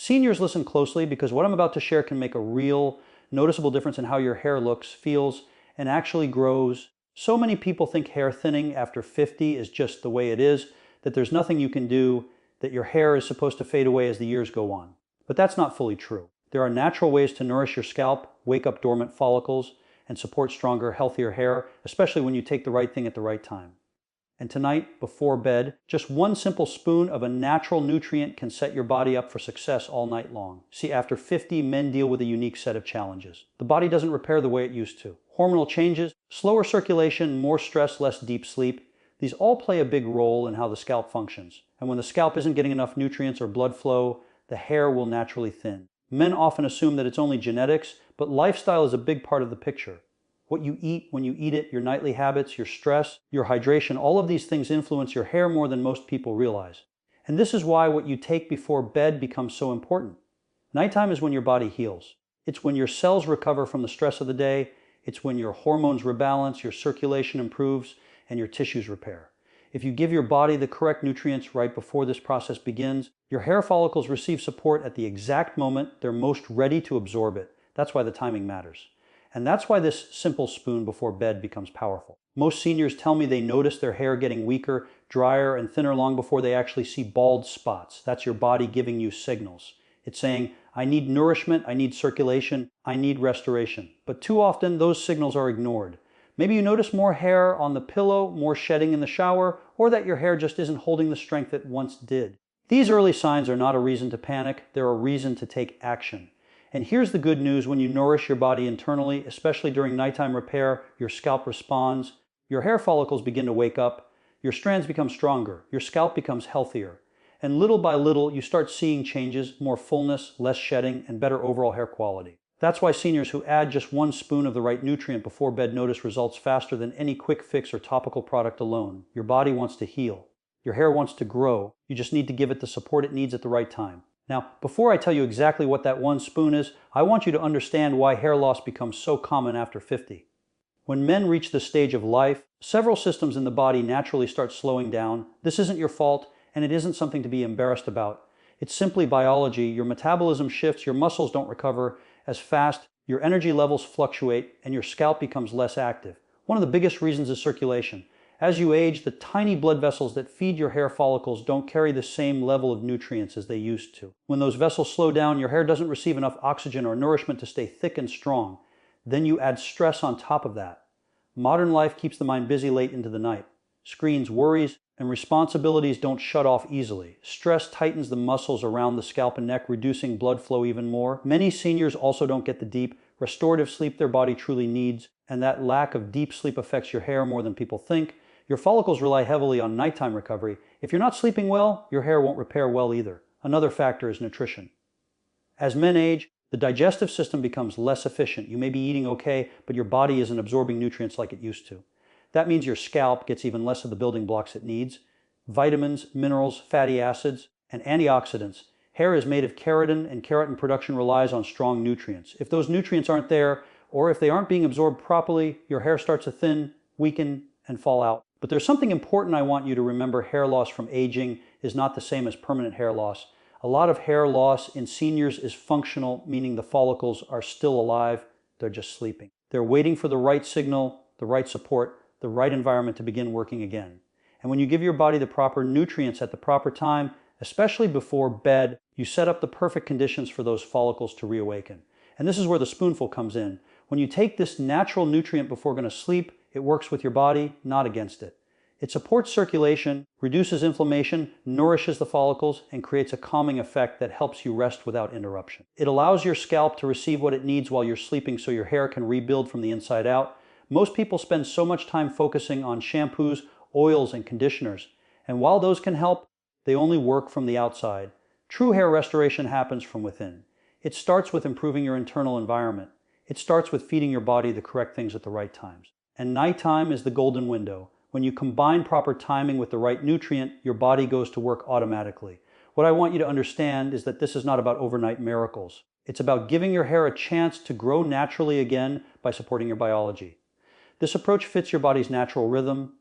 Seniors, listen closely because what I'm about to share can make a real, noticeable difference in how your hair looks, feels, and actually grows. So many people think hair thinning after 50 is just the way it is, that there's nothing you can do, that your hair is supposed to fade away as the years go on. But that's not fully true. There are natural ways to nourish your scalp, wake up dormant follicles, and support stronger, healthier hair, especially when you take the right thing at the right time. And tonight, before bed, just one simple spoon of a natural nutrient can set your body up for success all night long. See, after 50, men deal with a unique set of challenges. The body doesn't repair the way it used to. Hormonal changes, slower circulation, more stress, less deep sleep, these all play a big role in how the scalp functions. And when the scalp isn't getting enough nutrients or blood flow, the hair will naturally thin. Men often assume that it's only genetics, but lifestyle is a big part of the picture. What you eat, when you eat it, your nightly habits, your stress, your hydration, all of these things influence your hair more than most people realize. And this is why what you take before bed becomes so important. Nighttime is when your body heals. It's when your cells recover from the stress of the day. It's when your hormones rebalance, your circulation improves, and your tissues repair. If you give your body the correct nutrients right before this process begins, your hair follicles receive support at the exact moment they're most ready to absorb it. That's why the timing matters. And that's why this simple spoon before bed becomes powerful. Most seniors tell me they notice their hair getting weaker, drier, and thinner long before they actually see bald spots. That's your body giving you signals. It's saying, I need nourishment, I need circulation, I need restoration. But too often, those signals are ignored. Maybe you notice more hair on the pillow, more shedding in the shower, or that your hair just isn't holding the strength it once did. These early signs are not a reason to panic, they're a reason to take action. And here's the good news: when you nourish your body internally, especially during nighttime repair, your scalp responds, your hair follicles begin to wake up, your strands become stronger, your scalp becomes healthier. And little by little, you start seeing changes, more fullness, less shedding, and better overall hair quality. That's why seniors who add just one spoon of the right nutrient before bed notice results faster than any quick fix or topical product alone. Your body wants to heal. Your hair wants to grow. You just need to give it the support it needs at the right time. Now, before I tell you exactly what that one spoon is, I want you to understand why hair loss becomes so common after 50. When men reach this stage of life, several systems in the body naturally start slowing down. This isn't your fault, and it isn't something to be embarrassed about. It's simply biology. Your metabolism shifts, your muscles don't recover as fast, your energy levels fluctuate, and your scalp becomes less active. One of the biggest reasons is circulation. As you age, the tiny blood vessels that feed your hair follicles don't carry the same level of nutrients as they used to. When those vessels slow down, your hair doesn't receive enough oxygen or nourishment to stay thick and strong. Then you add stress on top of that. Modern life keeps the mind busy late into the night. Screens, worries, and responsibilities don't shut off easily. Stress tightens the muscles around the scalp and neck, reducing blood flow even more. Many seniors also don't get the deep, restorative sleep their body truly needs, and that lack of deep sleep affects your hair more than people think. Your follicles rely heavily on nighttime recovery. If you're not sleeping well, your hair won't repair well either. Another factor is nutrition. As men age, the digestive system becomes less efficient. You may be eating okay, but your body isn't absorbing nutrients like it used to. That means your scalp gets even less of the building blocks it needs: vitamins, minerals, fatty acids, and antioxidants. Hair is made of keratin, and keratin production relies on strong nutrients. If those nutrients aren't there, or if they aren't being absorbed properly, your hair starts to thin, weaken, and fall out. But there's something important I want you to remember. Hair loss from aging is not the same as permanent hair loss. A lot of hair loss in seniors is functional, meaning the follicles are still alive, they're just sleeping. They're waiting for the right signal, the right support, the right environment to begin working again. And when you give your body the proper nutrients at the proper time, especially before bed, you set up the perfect conditions for those follicles to reawaken. And this is where the spoonful comes in. When you take this natural nutrient before going to sleep, it works with your body, not against it. It supports circulation, reduces inflammation, nourishes the follicles, and creates a calming effect that helps you rest without interruption. It allows your scalp to receive what it needs while you're sleeping so your hair can rebuild from the inside out. Most people spend so much time focusing on shampoos, oils, and conditioners, and while those can help, they only work from the outside. True hair restoration happens from within. It starts with improving your internal environment. It starts with feeding your body the correct things at the right times. And nighttime is the golden window. When you combine proper timing with the right nutrient, your body goes to work automatically. What I want you to understand is that this is not about overnight miracles. It's about giving your hair a chance to grow naturally again by supporting your biology. This approach fits your body's natural rhythm.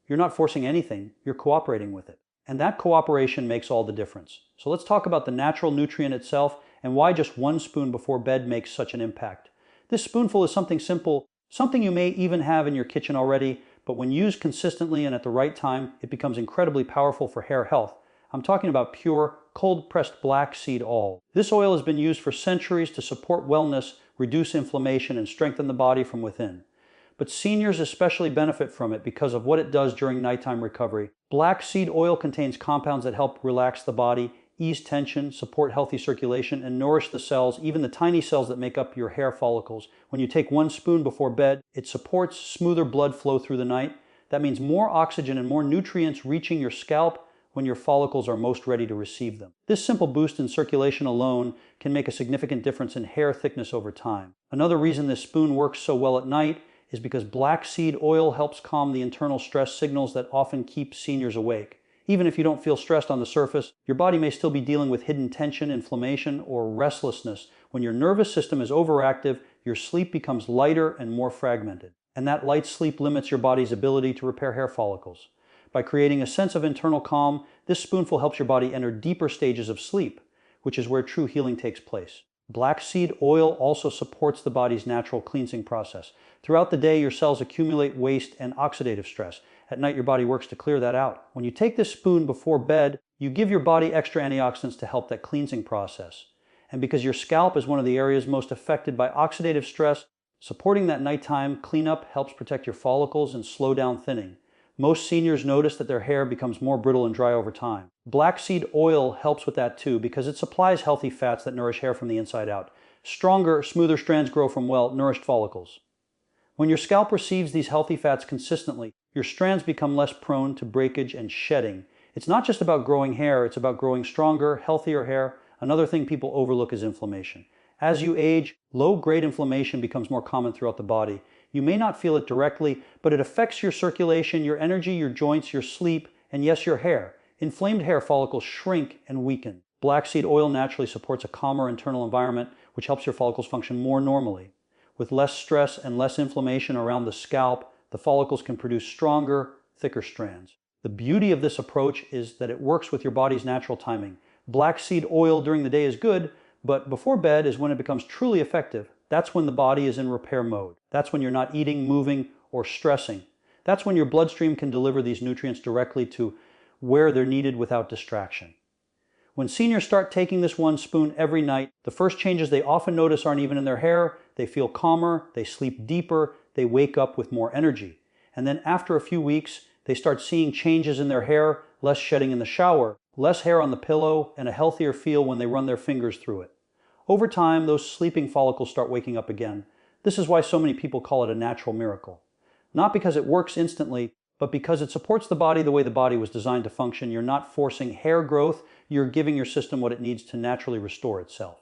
You're not forcing anything, you're cooperating with it. And that cooperation makes all the difference. So let's talk about the natural nutrient itself and why just 1 spoon before bed makes such an impact. This spoonful is something simple, something you may even have in your kitchen already, but when used consistently and at the right time, it becomes incredibly powerful for hair health. I'm talking about pure, cold-pressed black seed oil. This oil has been used for centuries to support wellness, reduce inflammation, and strengthen the body from within. But seniors especially benefit from it because of what it does during nighttime recovery. Black seed oil contains compounds that help relax the body, ease tension, support healthy circulation, and nourish the cells, even the tiny cells that make up your hair follicles. When you take 1 spoon before bed, it supports smoother blood flow through the night. That means more oxygen and more nutrients reaching your scalp when your follicles are most ready to receive them. This simple boost in circulation alone can make a significant difference in hair thickness over time. Another reason this spoon works so well at night is because black seed oil helps calm the internal stress signals that often keep seniors awake. Even if you don't feel stressed on the surface, your body may still be dealing with hidden tension, inflammation, or restlessness. When your nervous system is overactive, your sleep becomes lighter and more fragmented. And that light sleep limits your body's ability to repair hair follicles. By creating a sense of internal calm, this spoonful helps your body enter deeper stages of sleep, which is where true healing takes place. Black seed oil also supports the body's natural cleansing process. Throughout the day, your cells accumulate waste and oxidative stress. At night, your body works to clear that out. When you take this spoon before bed, you give your body extra antioxidants to help that cleansing process. And because your scalp is one of the areas most affected by oxidative stress, supporting that nighttime cleanup helps protect your follicles and slow down thinning. Most seniors notice that their hair becomes more brittle and dry over time. Black seed oil helps with that too because it supplies healthy fats that nourish hair from the inside out. Stronger, smoother strands grow from well-nourished follicles. When your scalp receives these healthy fats consistently, your strands become less prone to breakage and shedding. It's not just about growing hair, it's about growing stronger, healthier hair. Another thing people overlook is inflammation. As you age, low-grade inflammation becomes more common throughout the body. You may not feel it directly, but it affects your circulation, your energy, your joints, your sleep, and yes, your hair. Inflamed hair follicles shrink and weaken. Black seed oil naturally supports a calmer internal environment, which helps your follicles function more normally. With less stress and less inflammation around the scalp, the follicles can produce stronger, thicker strands. The beauty of this approach is that it works with your body's natural timing. Black seed oil during the day is good, but before bed is when it becomes truly effective. That's when the body is in repair mode. That's when you're not eating, moving, or stressing. That's when your bloodstream can deliver these nutrients directly to where they're needed without distraction. When seniors start taking this 1 spoon every night, the first changes they often notice aren't even in their hair. They feel calmer, they sleep deeper, they wake up with more energy. And then after a few weeks, they start seeing changes in their hair, less shedding in the shower, less hair on the pillow, and a healthier feel when they run their fingers through it. Over time, those sleeping follicles start waking up again. This is why so many people call it a natural miracle. Not because it works instantly, but because it supports the body the way the body was designed to function. You're not forcing hair growth, you're giving your system what it needs to naturally restore itself.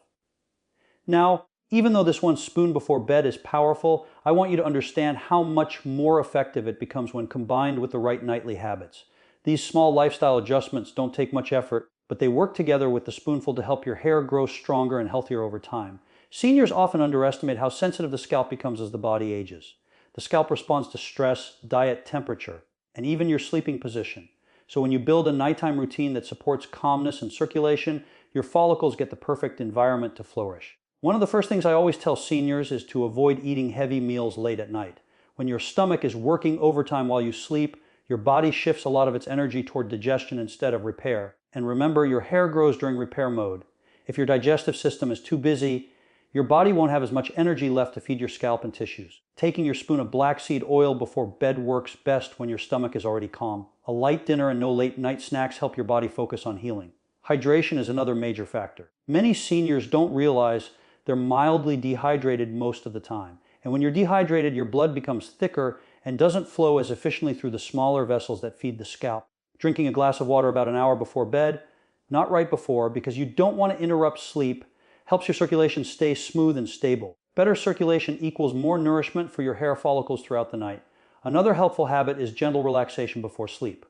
Now, even though this 1 spoon before bed is powerful, I want you to understand how much more effective it becomes when combined with the right nightly habits. These small lifestyle adjustments don't take much effort, but they work together with the spoonful to help your hair grow stronger and healthier over time. Seniors often underestimate how sensitive the scalp becomes as the body ages. The scalp responds to stress, diet, temperature, and even your sleeping position. So when you build a nighttime routine that supports calmness and circulation, your follicles get the perfect environment to flourish. One of the first things I always tell seniors is to avoid eating heavy meals late at night. When your stomach is working overtime while you sleep, your body shifts a lot of its energy toward digestion instead of repair. And remember, your hair grows during repair mode. If your digestive system is too busy, your body won't have as much energy left to feed your scalp and tissues. Taking your spoon of black seed oil before bed works best when your stomach is already calm. A light dinner and no late night snacks help your body focus on healing. Hydration is another major factor. Many seniors don't realize they're mildly dehydrated most of the time. And when you're dehydrated, your blood becomes thicker and doesn't flow as efficiently through the smaller vessels that feed the scalp. Drinking a glass of water about an hour before bed, not right before, because you don't want to interrupt sleep, helps your circulation stay smooth and stable. Better circulation equals more nourishment for your hair follicles throughout the night. Another helpful habit is gentle relaxation before sleep.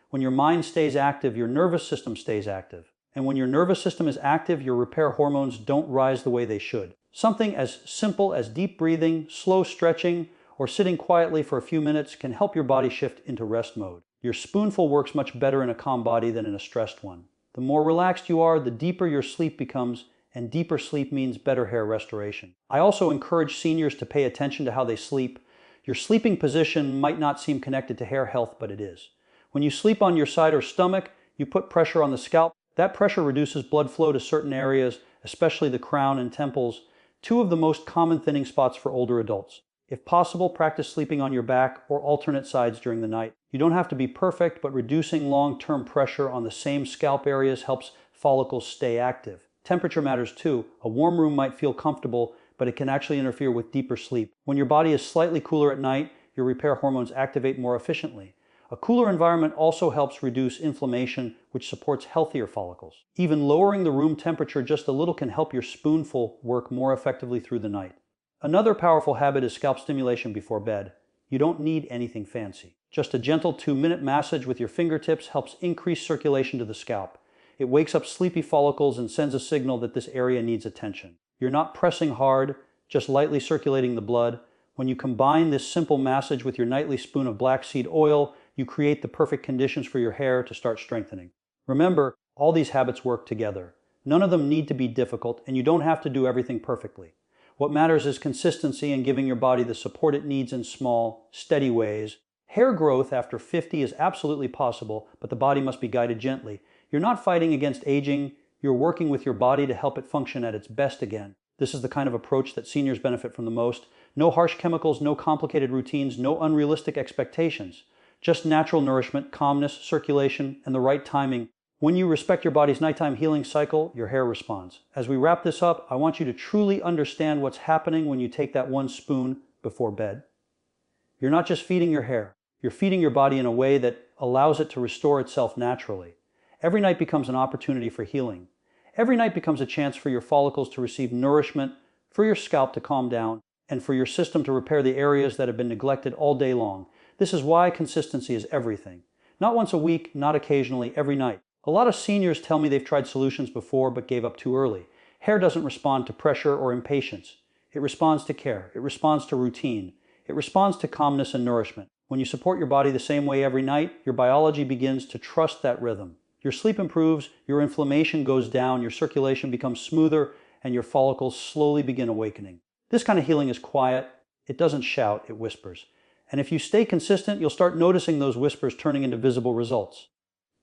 When your mind stays active, your nervous system stays active. And when your nervous system is active, your repair hormones don't rise the way they should. Something as simple as deep breathing, slow stretching, or sitting quietly for a few minutes can help your body shift into rest mode. Your spoonful works much better in a calm body than in a stressed one. The more relaxed you are, the deeper your sleep becomes, and deeper sleep means better hair restoration. I also encourage seniors to pay attention to how they sleep. Your sleeping position might not seem connected to hair health, but it is. When you sleep on your side or stomach, you put pressure on the scalp. That pressure reduces blood flow to certain areas, especially the crown and temples, two of the most common thinning spots for older adults. If possible, practice sleeping on your back or alternate sides during the night. You don't have to be perfect, but reducing long-term pressure on the same scalp areas helps follicles stay active. Temperature matters too. A warm room might feel comfortable, but it can actually interfere with deeper sleep. When your body is slightly cooler at night, your repair hormones activate more efficiently. A cooler environment also helps reduce inflammation, which supports healthier follicles. Even lowering the room temperature just a little can help your spoonful work more effectively through the night. Another powerful habit is scalp stimulation before bed. You don't need anything fancy. Just a gentle 2-minute massage with your fingertips helps increase circulation to the scalp. It wakes up sleepy follicles and sends a signal that this area needs attention. You're not pressing hard, just lightly circulating the blood. When you combine this simple massage with your nightly spoon of black seed oil, you create the perfect conditions for your hair to start strengthening. Remember, all these habits work together. None of them need to be difficult, and you don't have to do everything perfectly. What matters is consistency and giving your body the support it needs in small, steady ways. Hair growth after 50 is absolutely possible, but the body must be guided gently. You're not fighting against aging, you're working with your body to help it function at its best again. This is the kind of approach that seniors benefit from the most. No harsh chemicals, no complicated routines, no unrealistic expectations. Just natural nourishment, calmness, circulation, and the right timing. When you respect your body's nighttime healing cycle, your hair responds. As we wrap this up, I want you to truly understand what's happening when you take that one spoon before bed. You're not just feeding your hair. You're feeding your body in a way that allows it to restore itself naturally. Every night becomes an opportunity for healing. Every night becomes a chance for your follicles to receive nourishment, for your scalp to calm down, and for your system to repair the areas that have been neglected all day long. This is why consistency is everything. Not once a week, not occasionally, every night. A lot of seniors tell me they've tried solutions before but gave up too early. Hair doesn't respond to pressure or impatience. It responds to care. It responds to routine. It responds to calmness and nourishment. When you support your body the same way every night, your biology begins to trust that rhythm. Your sleep improves, your inflammation goes down, your circulation becomes smoother, and your follicles slowly begin awakening. This kind of healing is quiet. It doesn't shout, it whispers. And if you stay consistent, you'll start noticing those whispers turning into visible results.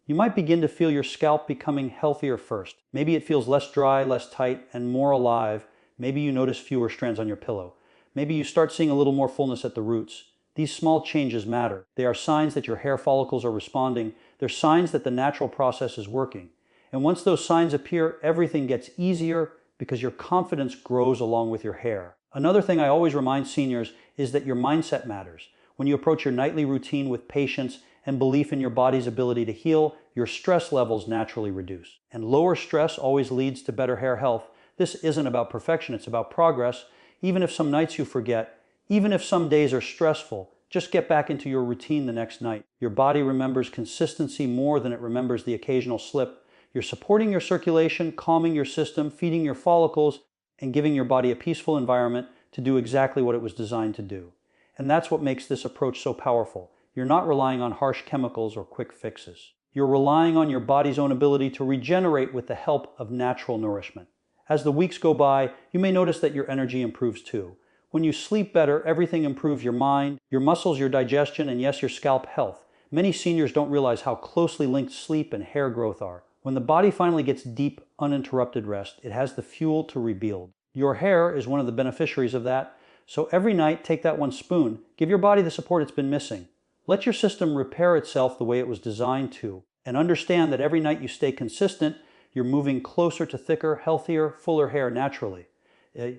You might begin to feel your scalp becoming healthier first. Maybe it feels less dry, less tight, and more alive. Maybe you notice fewer strands on your pillow. Maybe you start seeing a little more fullness at the roots. These small changes matter. They are signs that your hair follicles are responding. They're signs that the natural process is working. And once those signs appear, everything gets easier because your confidence grows along with your hair. Another thing I always remind seniors is that your mindset matters. When you approach your nightly routine with patience and belief in your body's ability to heal, your stress levels naturally reduce. And lower stress always leads to better hair health. This isn't about perfection, it's about progress. Even if some nights you forget, even if some days are stressful, just get back into your routine the next night. Your body remembers consistency more than it remembers the occasional slip. You're supporting your circulation, calming your system, feeding your follicles, and giving your body a peaceful environment to do exactly what it was designed to do. And that's what makes this approach so powerful. You're not relying on harsh chemicals or quick fixes. You're relying on your body's own ability to regenerate with the help of natural nourishment. As the weeks go by, you may notice that your energy improves too. When you sleep better, everything improves: your mind, your muscles, your digestion, and yes, your scalp health. Many seniors don't realize how closely linked sleep and hair growth are. When the body finally gets deep, uninterrupted rest, it has the fuel to rebuild. Your hair is one of the beneficiaries of that. So every night, take that one spoon. Give your body the support it's been missing. Let your system repair itself the way it was designed to. And understand that every night you stay consistent, you're moving closer to thicker, healthier, fuller hair naturally.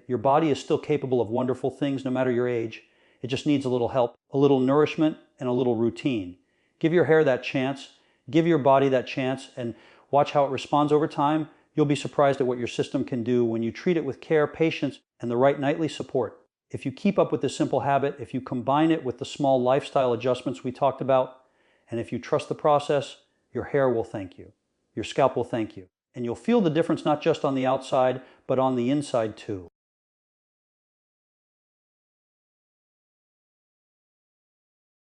Your body is still capable of wonderful things no matter your age. It just needs a little help, a little nourishment, and a little routine. Give your hair that chance. Give your body that chance and watch how it responds over time. You'll be surprised at what your system can do when you treat it with care, patience, and the right nightly support. If you keep up with this simple habit, if you combine it with the small lifestyle adjustments we talked about, and if you trust the process, your hair will thank you. Your scalp will thank you. And you'll feel the difference not just on the outside, but on the inside too.